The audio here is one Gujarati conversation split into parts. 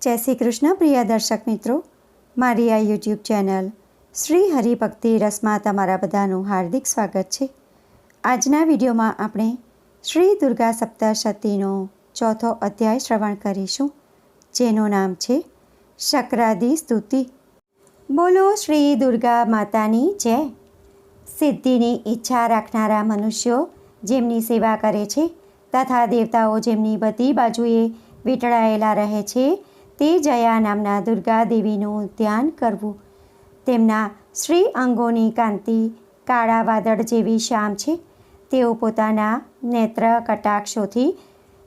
જય શ્રી કૃષ્ણ પ્રિય દર્શક મિત્રો, મારી આ યુટ્યુબ ચેનલ શ્રી હરિભક્તિ રસમાં તમારા બધાનું હાર્દિક સ્વાગત છે. આજના વિડીયોમાં આપણે શ્રી દુર્ગા સપ્તશતીનો ચોથો અધ્યાય શ્રવણ કરીશું, જેનું નામ છે શક્રાદી સ્તુતિ. બોલો શ્રી દુર્ગા માતાની જય. સિદ્ધિની ઈચ્છા રાખનારા મનુષ્યો જેમની સેવા કરે છે તથા દેવતાઓ જેમની બધી બાજુએ વીંટળાયેલા રહે છે, તે જયા નામના દુર્ગા દેવીનું ધ્યાન કરવું. તેમના શ્રી અંગોની કાંતિ કાળા વાદળ જેવી શ્યામ છે. તેઓ પોતાના નેત્ર કટાક્ષોથી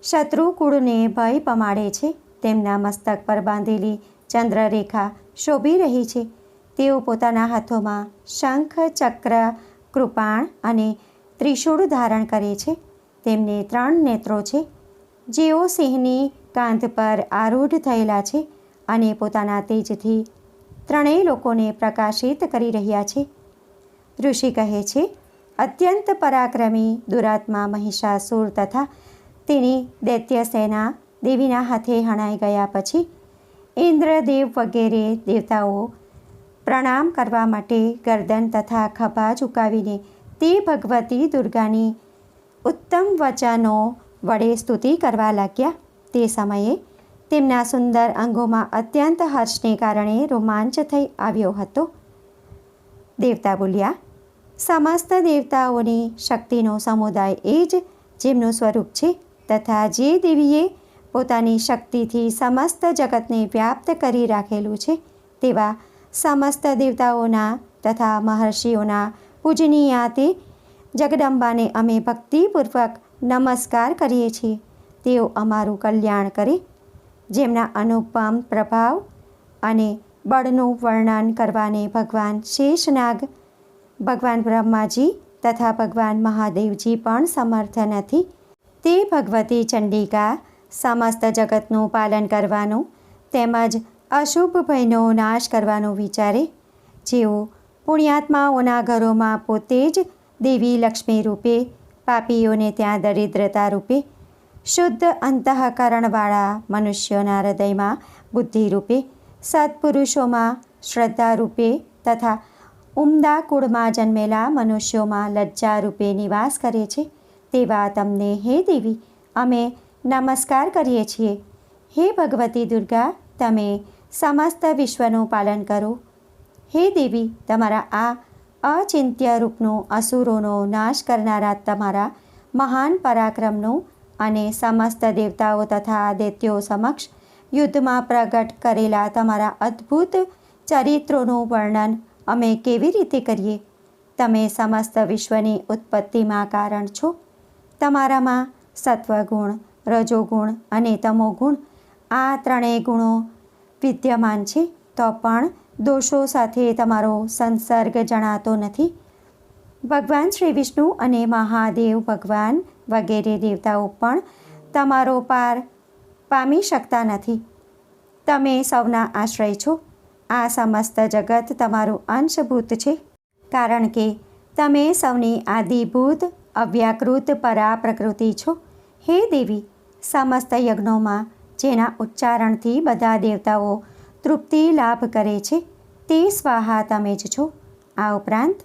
શત્રુકુળને ભય પમાડે છે. તેમના મસ્તક પર બાંધેલી ચંદ્રરેખા શોભી રહી છે. તેઓ પોતાના હાથોમાં શંખ, ચક્ર, કૃપાણ અને ત્રિશૂળ ધારણ કરે છે. તેમને 3 નેત્રો છે, જેઓ સિંહની કાંધ પર આરૂઢ થયેલા છે અને પોતાના તેજથી 3 લોકોને પ્રકાશિત કરી રહ્યા છે. ઋષિ કહે છે, અત્યંત પરાક્રમી દુરાત્મા મહિષાસુર તથા તેની દૈત્ય સેના દેવીના હાથે હણાઈ ગયા પછી ઇન્દ્રદેવ વગેરે દેવતાઓ પ્રણામ કરવા માટે ગરદન તથા ખભા ઝુકાવીને તે ભગવતી દુર્ગાની ઉત્તમ વચનો વડે સ્તુતિ કરવા લાગ્યા. તે સમયે તેમના સુંદર અંગોમાં અત્યંત હર્ષને કારણે રોમાંચ થઈ આવ્યો હતો. દેવતા બોલ્યા, સમસ્ત દેવતાઓની શક્તિનો સમુદાય એ જ જેમનું સ્વરૂપ છે તથા જે દેવીએ પોતાની શક્તિથી સમસ્ત જગતને વ્યાપ્ત કરી રાખેલું છે, તેવા સમસ્ત દેવતાઓના તથા મહર્ષિઓના પૂજનીયા તે જગદંબાને અમે ભક્તિપૂર્વક નમસ્કાર કરીએ છીએ. તેઓ અમારું કલ્યાણ કરે. જેમના અનુપમ પ્રભાવ અને બળનું વર્ણન કરવાને ભગવાન શેષનાગ, ભગવાન બ્રહ્માજી તથા ભગવાન મહાદેવજી પણ સમર્થ નથી. તે ભગવતી ચંડિકા સમસ્ત જગતનું પાલન કરવાનું તેમજ અશુભ ભયનો નાશ કરવાનું વિચારે. જેઓ પુણ્યાત્માઓના ઘરોમાં પોતે જ દેવી લક્ષ્મી રૂપે, પાપીઓને ત્યાં દરિદ્રતા રૂપે, શુદ્ધ અંતઃકરણવાળા મનુષ્યોના હૃદયમાં બુદ્ધિ રૂપે, સત્પુરુષોમાં શ્રદ્ધા રૂપે તથા ઉમદા કુળમાં જન્મેલા મનુષ્યોમાં લજ્જા રૂપે નિવાસ કરે છે, તેવા તમને હે દેવી અમે નમસ્કાર કરીએ છીએ. હે ભગવતી દુર્ગા, તમે સમસ્ત વિશ્વનું પાલન કરો. હે દેવી, તમારા આ અચિંત્ય રૂપનું અસુરોનો નાશ કરનારા તમારા મહાન પરાક્રમનું અને સમસ્ત દેવતાઓ તથા દૈત્યો સમક્ષ યુદ્ધમાં પ્રગટ કરેલા તમારા અદ્ભુત ચરિત્રોનું વર્ણન અમે કેવી રીતે કરીએ? તમે સમસ્ત વિશ્વની ઉત્પત્તિમાં કારણ છો. તમારામાં સત્વગુણ, રજોગુણ અને તમોગુણ આ 3 ગુણો વિદ્યમાન છે, તો પણ દોષો સાથે તમારો સંસર્ગ જણાતો નથી. ભગવાન શ્રી વિષ્ણુ અને મહાદેવ ભગવાન વગેરે દેવતાઓ પણ તમારો પાર પામી શકતા નથી. તમે સૌના આશ્રય છો. આ સમસ્ત જગત તમારું અંશભૂત છે, કારણ કે તમે સૌની આદિભૂત અવ્યાકૃત પરા પ્રકૃતિ છો. હે દેવી, સમસ્ત યજ્ઞોમાં જેના ઉચ્ચારણથી બધા દેવતાઓ તૃપ્તિ લાભ કરે છે, તે સ્વાહા તમે જ છો. આ ઉપરાંત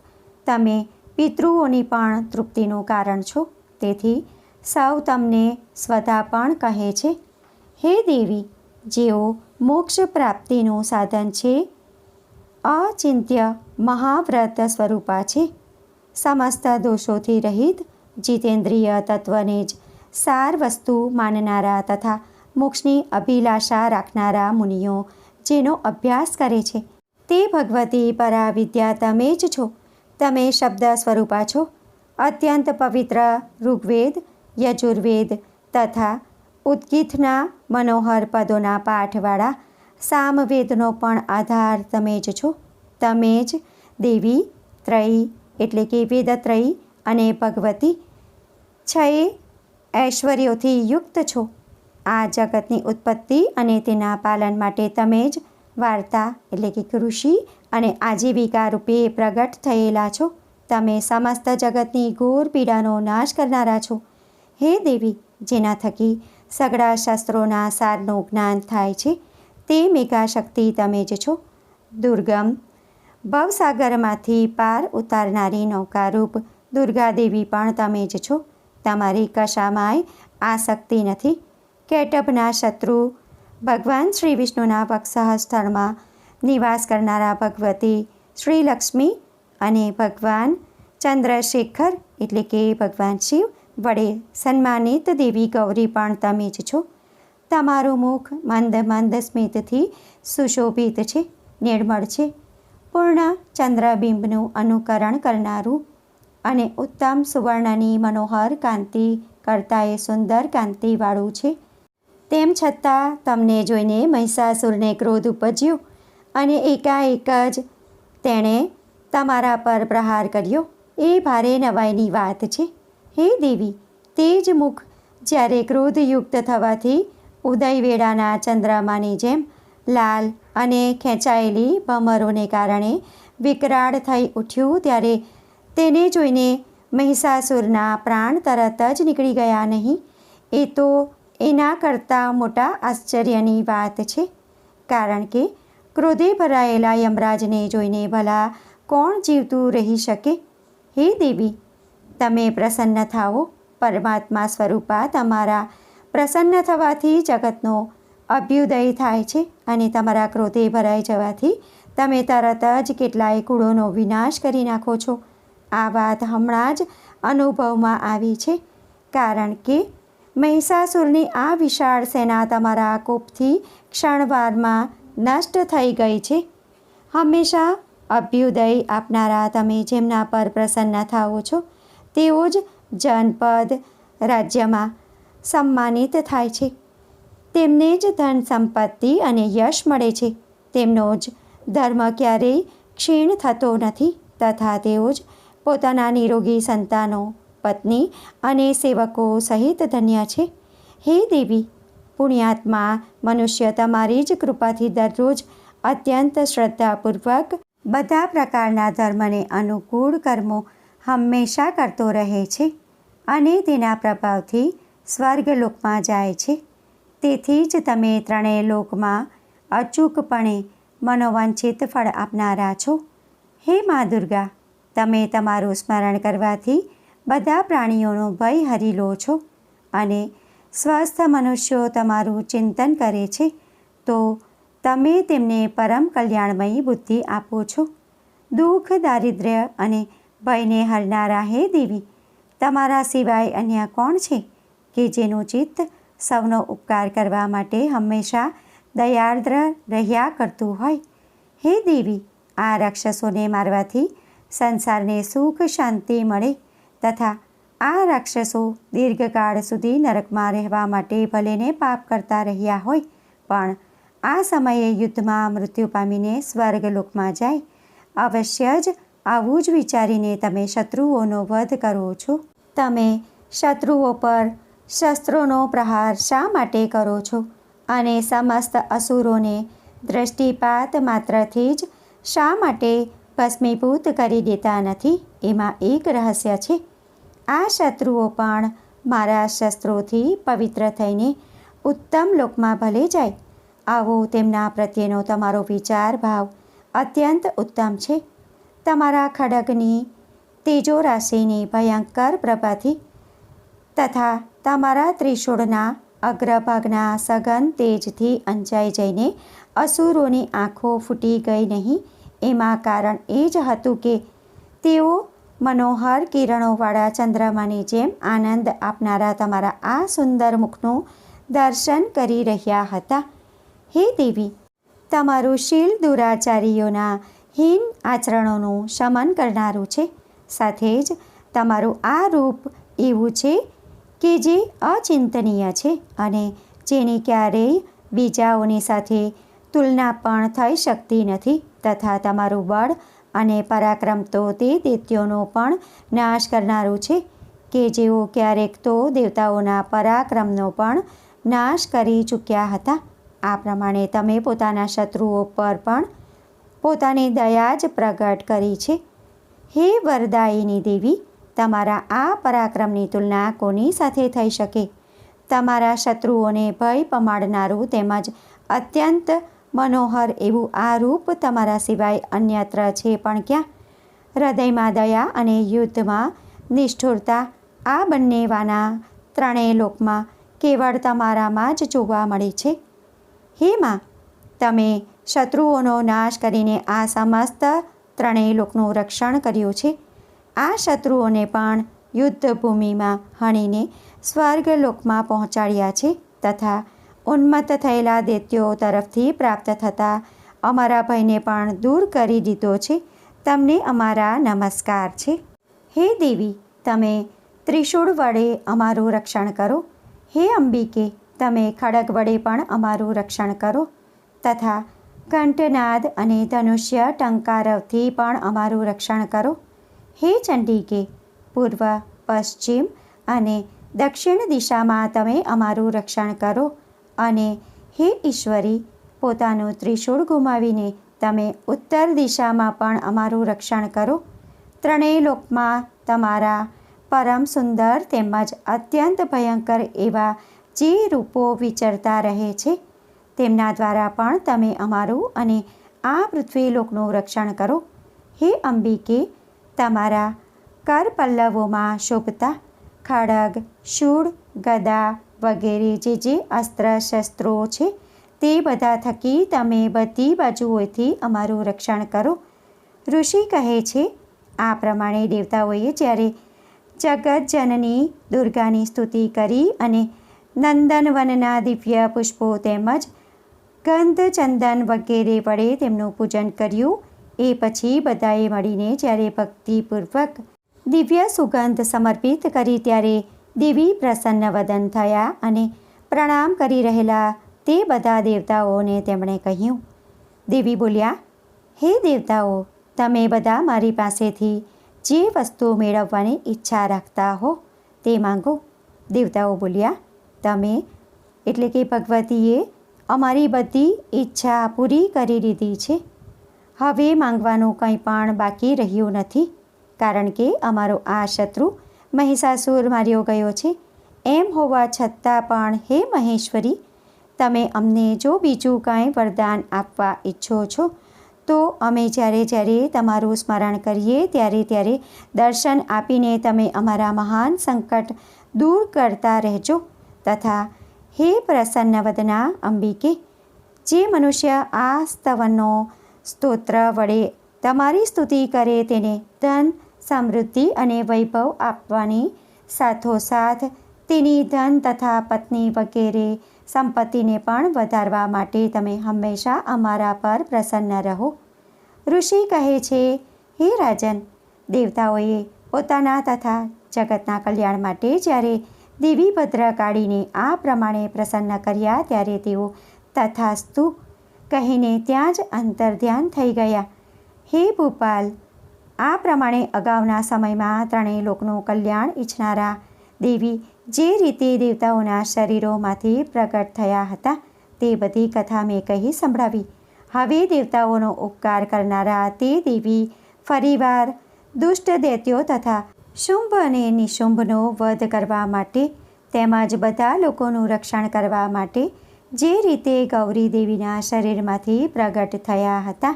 તમે પિતૃઓની પણ તૃપ્તિનું કારણ છો. તેથી સૌ તમને સ્વધા પણ કહે છે. હે દેવી, જેઓ મોક્ષ પ્રાપ્તિનું સાધન છે, અચિંત્ય મહાવ્રત સ્વરૂપા છે. સમસ્ત દોષોથી રહિત જીતેન્દ્રિય તત્વને જ સાર વસ્તુ માનનારા તથા મોક્ષની અભિલાષા રાખનારા મુનિઓ જેનો અભ્યાસ કરે છે, તે ભગવતી પરાવિદ્યા તમે જ છો. તમે શબ્દ સ્વરૂપા છો. અત્યંત પવિત્ર ઋગ્વેદ, યજુર્વેદ તથા ઉદ્ગીથના મનોહર પદોના પાઠવાળા સામવેદનો પણ આધાર તમે જ છો. તમે જ દેવી ત્રયી એટલે કે વેદત્રયી અને ભગવતી 6 ઐશ્વર્યોથી યુક્ત છો. આ જગતની ઉત્પત્તિ અને તેના પાલન માટે તમે જ વાર્તા એટલે કે કૃષિ અને આજીવિકા રૂપે પ્રગટ થયેલા છો. તમે સમસ્ત જગતની ઘોર પીડાનો નાશ કરનારા છો. હે દેવી, જેના થકી સઘળા શાસ્ત્રોના સારનું જ્ઞાન થાય છે, તે મેઘા શક્તિ તમે જ છો. દુર્ગમ ભવસાગરમાંથી પાર ઉતારનારી નૌકારૂપ દુર્ગાદેવી પણ તમે જ છો. તમારી કશામાંય આસક્તિ નથી. કેટભના શત્રુ ભગવાન શ્રી વિષ્ણુના વક્ષઃ સ્થળમાં નિવાસ કરનારા ભગવતી શ્રી લક્ષ્મી અને ભગવાન ચંદ્રશેખર એટલે કે ભગવાન શિવ વડે સન્માનિત દેવી ગૌરી પણ તમે જ છો. તમારું મુખ મંદ મંદ સ્મિતથી સુશોભિત છે, નિર્મળ છે, પૂર્ણ ચંદ્રબિંબનું અનુકરણ કરનારું અને ઉત્તમ સુવર્ણની મનોહર કાંતિ કરતાં એ સુંદર કાંતિવાળું છે. તેમ છતાં તમને જોઈને મહિષાસુરને ક્રોધ ઉપજ્યો અને એકાએક જ તેણે તમારા પર પ્રહાર કર્યો. એ ભારે નવાઈની વાત છે. હે દેવી, તે જ મુખ જ્યારે ક્રોધયુક્ત થવાથી ઉદયવેળાના ચંદ્રમાની જેમ લાલ અને ખેંચાયેલી ભમરોને કારણે વિકરાળ થઈ ઉઠ્યું, ત્યારે તેને જોઈને મહિષાસુરના પ્રાણ તરત જ નીકળી ગયા નહીં. એ તો એના કરતાં મોટા આશ્ચર્યની વાત છે, કારણ કે ક્રોધે ભરાયેલા યમરાજને જોઈને ભલા કોણ જીવતું રહી શકે? હે દેવી, તમે પ્રસન્ન થાઓ. પરમાત્મા સ્વરૂપા તમારા પ્રસન્ન થવાથી જગતનો અભ્યુદય થાય છે અને તમારા ક્રોધે ભરાઈ જવાથી તમે તરત જ કેટલાય કુળોનો વિનાશ કરી નાખો છો. આ વાત હમણાં જ અનુભવમાં આવી છે, કારણ કે મહિષાસુરની આ વિશાળ સેના તમારા કોપથી ક્ષણવારમાં નષ્ટ થઈ ગઈ છે. હંમેશા અભ્યુદય આપનારા તમે જેમના પર પ્રસન્ન થાઓ છો, તેઓ જ જનપદ રાજ્યમાં સન્માનિત થાય છે. તેમને જ ધન સંપત્તિ અને યશ મળે છે. તેમનો જ ધર્મ ક્યારેય ક્ષીણ થતો નથી તથા તેઓ જ પોતાના નિરોગી સંતાનો, પત્ની અને સેવકો સહિત ધન્ય છે. હે દેવી, પુણ્યાત્મા મનુષ્ય તમારી જ કૃપાથી દરરોજ અત્યંત શ્રદ્ધાપૂર્વક બધા પ્રકારના ધર્મને અનુકૂળ કર્મો હંમેશા કરતો રહે છે અને તેના પ્રભાવથી સ્વર્ગલોકમાં જાય છે. તેથી જ તમે ત્રણેય લોકમાં અચૂકપણે મનોવાંછિત ફળ આપનારા છો. હે મા દુર્ગા, તમે તમારું સ્મરણ કરવાથી બધા પ્રાણીઓનો ભય હરી લો છો અને સ્વસ્થ મનુષ્યો તમારું ચિંતન કરે છે તો તમે તેમને પરમ કલ્યાણમયી બુદ્ધિ આપો છો. દુઃખ, દારિદ્ર્ય અને ભયને હરનારા હે દેવી, તમારા સિવાય અન્ય કોણ છે કે જેનું ચિત્ત સૌનો ઉપકાર કરવા માટે હંમેશા દયાર્દ્ર રહ્યા કરતું હોય? હે દેવી, આ રાક્ષસોને મારવાથી સંસારને સુખ શાંતિ મળે તથા આ રાક્ષસો દીર્ઘકાળ સુધી નરકમાં રહેવા માટે ભલેને પાપ કરતા રહ્યા હોય, પણ આ સમયે યુદ્ધમાં મૃત્યુ પામીને સ્વર્ગલોકમાં જાય. અવશ્ય જ આવું જ વિચારીને તમે શત્રુઓનો વધ કરો છો. તમે શત્રુઓ પર શસ્ત્રોનો પ્રહાર શા માટે કરો છો અને સમસ્ત અસુરોને દૃષ્ટિપાત માત્રથી જ શા માટે ભસ્મીભૂત કરી દેતા નથી? એમાં એક રહસ્ય છે. આ શત્રુઓ પણ મારા શસ્ત્રોથી પવિત્ર થઈને ઉત્તમ લોકમાં ભલે જાય. આવો તેમના પ્રત્યેનો તમારો વિચાર ભાવ અત્યંત ઉત્તમ છે. તમારા ખડગની તેજો રાશિની ભયંકર પ્રભાથી તથા તમારા ત્રિશૂળના અગ્રભાગના સઘન તેજથી અંજાઈ જઈને અસુરોની આંખો ફૂટી ગઈ નહીં. એમાં કારણ એ જ હતું કે તેઓ મનોહર કિરણોવાળા ચંદ્રમાની જેમ આનંદ આપનારા તમારા આ સુંદર મુખનું દર્શન કરી રહ્યા હતા. હે દેવી, તમારું શીલ દુરાચારીઓના હીન આચરણોનું શમન કરનારું છે. સાથે જ તમારું આ રૂપ એવું છે કે જે અચિંતનીય છે અને જેની ક્યારેય બીજાઓની સાથે તુલના પણ થઈ શકતી નથી તથા તમારું બળ અને પરાક્રમ તો તે દૈત્યોનો પણ નાશ કરનારું છે કે જેઓ ક્યારેક તો દેવતાઓના પરાક્રમનો પણ નાશ કરી ચૂક્યા હતા. આ પ્રમાણે તમે પોતાના શત્રુઓ પર પણ પોતાની દયા જ પ્રગટ કરી છે. હે વરદાયિની દેવી, તમારા આ પરાક્રમની તુલના કોની સાથે થઈ શકે? તમારા શત્રુઓને ભય પમાડનારું તેમજ અત્યંત મનોહર એવું આ રૂપ તમારા સિવાય અન્યત્ર છે પણ ક્યાં? હૃદયમાં દયા અને યુદ્ધમાં નિષ્ઠુરતા આ બંને વાના ત્રણેય લોકમાં કેવળ તમારામાં જ જોવા મળે છે. હે માં, તમે શત્રુઓનો નાશ કરીને આ સમસ્ત ત્રણેય લોકનું રક્ષણ કર્યું છે. આ શત્રુઓને પણ યુદ્ધભૂમિમાં હણીને સ્વર્ગલોકમાં પહોંચાડ્યા છે તથા ઉન્મત્ત થયેલા દૈત્યો તરફથી પ્રાપ્ત થતા અમારા ભયને પણ દૂર કરી દીધો છે. તમને અમારા નમસ્કાર છે. હે દેવી, તમે ત્રિશૂળ વડે અમારું રક્ષણ કરો. હે અંબિકે, તમે ખડગ વડે પણ અમારું રક્ષણ કરો તથા ઘંટનાદ અને ધનુષ્ય ટંકારવથી પણ અમારું રક્ષણ કરો. હે ચંડિકે, પૂર્વ, પશ્ચિમ અને દક્ષિણ દિશામાં તમે અમારું રક્ષણ કરો અને હે ઈશ્વરી, પોતાનું ત્રિશૂળ ગુમાવીને તમે ઉત્તર દિશામાં પણ અમારું રક્ષણ કરો. ત્રણેય લોકમાં તમારા પરમ સુંદર તેમજ અત્યંત ભયંકર એવા જે રૂપો વિચરતા રહે છે તેમના દ્વારા પણ તમે અમારું અને આ પૃથ્વીલોકનું રક્ષણ કરો. હે અંબિકે, તમારા કરપલ્લવોમાં શોભતા ખડગ, શૂળ, ગદા વગેરે જે અસ્ત્ર શસ્ત્રો છે તે બધા થકી તમે બધી બાજુઓથી અમારું રક્ષણ કરો. ઋષિ કહે છે, આ પ્રમાણે દેવતાઓએ જ્યારે જગતજનની દુર્ગાની સ્તુતિ કરી અને નંદનવનના દિવ્ય પુષ્પો તેમજ ગંધ, ચંદન વગેરે વડે તેમનું પૂજન કર્યું, એ પછી બધાએ મળીને જ્યારે ભક્તિપૂર્વક દિવ્ય સુગંધ સમર્પિત કરી ત્યારે દેવી પ્રસન્ન વદન થયા અને પ્રણામ કરી રહેલા તે બધા દેવતાઓને તેમણે કહ્યું. દેવી બોલ્યા, હે દેવતાઓ, તમે બધા મારી પાસેથી જે વસ્તુ મેળવવાની ઈચ્છા રાખતા હો તે માંગો. દેવતાઓ બોલ્યા, તમે એટલે કે ભગવતીએ અમારી બધી ઈચ્છા પૂરી કરી દીધી છે. હવે માંગવાનું કંઈ પણ બાકી રહ્યું નથી, કારણ કે અમારો આ શત્રુ મહિષાસુર માર્યો ગયો છે. એમ હોવા છતાં પણ હે મહેશ્વરી, તમે અમને જો બીજું કાંઈ વરદાન આપવા ઈચ્છો છો તો અમે જ્યારે જ્યારે તમારું સ્મરણ કરીએ ત્યારે દર્શન આપીને તમે અમારા મહાન સંકટ દૂર કરતા રહેજો. તથા હે પ્રસન્નવદના અંબિકે, જે મનુષ્ય આ સ્તવનો સ્તોત્ર વડે તમારી સ્તુતિ કરે તેને ધન, સમૃદ્ધિ અને વૈભવ આપવાની સાથોસાથ તેની ધન તથા પત્ની વગેરે સંપત્તિને પણ વધારવા માટે તમે હંમેશા અમારા પર પ્રસન્ન રહો. ઋષિ કહે છે, હે રાજન, દેવતાઓએ પોતાના તથા જગતના કલ્યાણ માટે જ્યારે દેવી ભદ્રકાળીને આ પ્રમાણે પ્રસન્ન કર્યા ત્યારે તેઓ તથાસ્તુ કહીને ત્યાં જ અંતર્ધ્યાન થઈ ગયા. હે ભૂપાલ, આ પ્રમાણે અગાઉના સમયમાં ત્રણેય લોકનું કલ્યાણ ઈચ્છનારા દેવી જે રીતે દેવતાઓના શરીરોમાંથી પ્રગટ થયા હતા તે બધી કથા મેં કહી સંભળાવી. હવે દેવતાઓનો ઉપકાર કરનારા તે દેવી ફરીવાર દુષ્ટ દૈત્યો તથા શુંભ અને નિશુંભનો વધ કરવા માટે તેમજ બધા લોકોનું રક્ષણ કરવા માટે જે રીતે ગૌરી દેવીના શરીરમાંથી પ્રગટ થયા હતા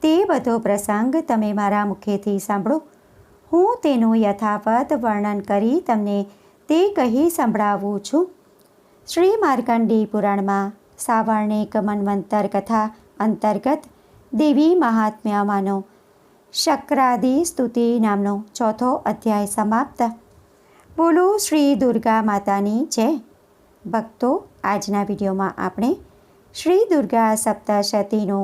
તે બધો પ્રસંગ તમે મારા મુખેથી સાંભળો. હું તેનું યથાવત વર્ણન કરી તમને તે કહી સંભળાવું છું. શ્રી માર્કંડેય પુરાણમાં સાવર્ણિક મન્વંતર કથા અંતર્ગત દેવી મહાત્મ્યમાંનો શક્રાદિ સ્તુતિ નામનો 4થો અધ્યાય સમાપ્ત. બોલો શ્રી દુર્ગા માતાની જય. ભક્તો, આજના વિડીયોમાં આપણે શ્રી દુર્ગા સપ્તશતીનો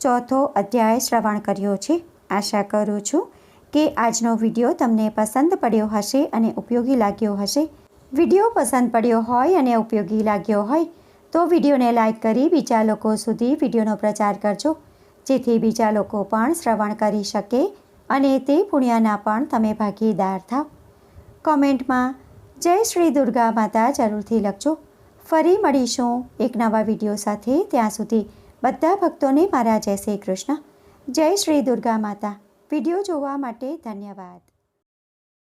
4થો અધ્યાય શ્રવણ કર્યો છે. આશા કરું છું કે આજનો વિડીયો તમને પસંદ પડ્યો હશે અને ઉપયોગી લાગ્યો હશે. વિડીયો પસંદ પડ્યો હોય અને ઉપયોગી લાગ્યો હોય તો વિડીયોને લાઈક કરી બીજા લોકો સુધી વિડીયોનો પ્રચાર કરજો, જેથી બીજા લોકો પણ શ્રવણ કરી શકે અને તે પુણ્યના પણ તમે ભાગીદાર થાવ. કોમેન્ટમાં જય શ્રી દુર્ગા માતા જરૂરથી લખજો. ફરી મળીશું એક નવા વિડીયો સાથે. ત્યાં સુધી બધા ભક્તોને મારા જય શ્રી કૃષ્ણ. જય શ્રી દુર્ગા માતા. વિડીયો જોવા માટે ધન્યવાદ.